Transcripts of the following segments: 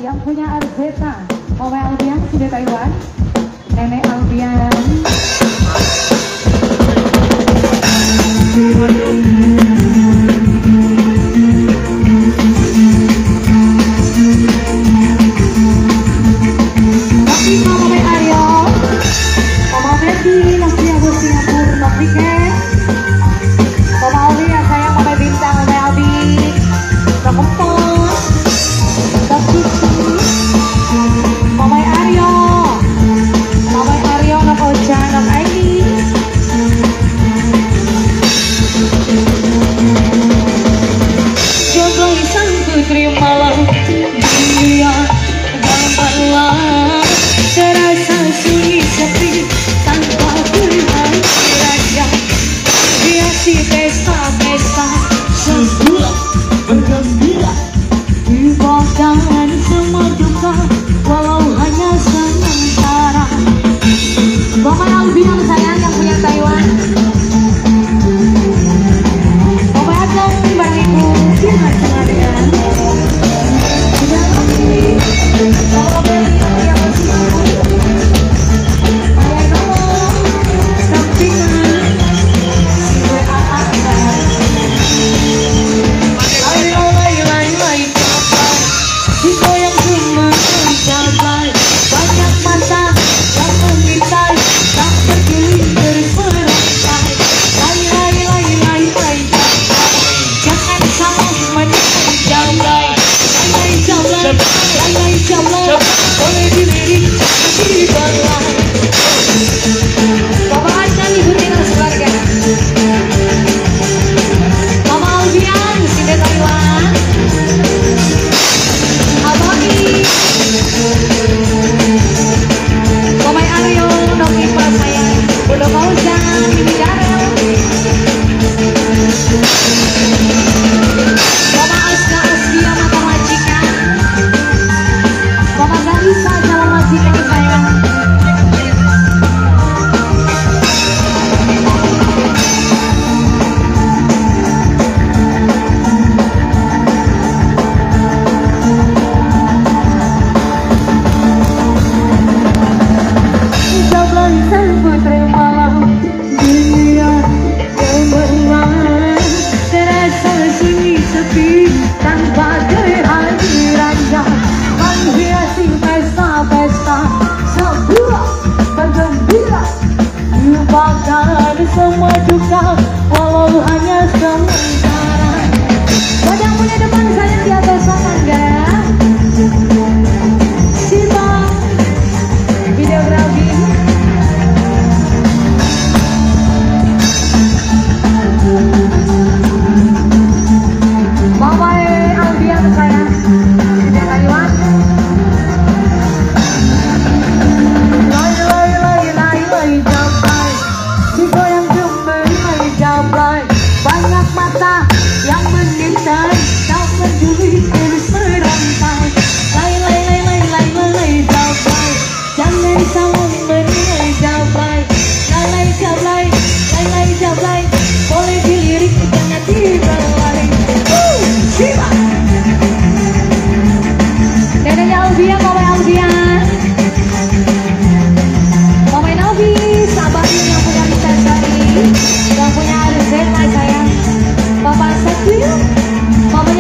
yang punya Arzeta, Mama Albian sudah Taiwan, Nenek Albian. Semua duka walau hanya sementara. Buat yang punya depan saya di atas sana enggak? Simak videografi. Mama Albian saya sudah Taiwan. Banyak mata yang mengintai, tak peduli terus merantai. Lai lai lai lai lai lai lai jabai, jangan salah menilai jabai. Lai lai jabai, lai lai jabai, boleh dilirik jangan dibelai. Siapa? Neneknya Albian, Mama Albian, Mama Novi, sahabatnya yang punya Lisa Sari, yang punya Arzeta sayang. Bapak Satrio, mamanya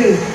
sendiri.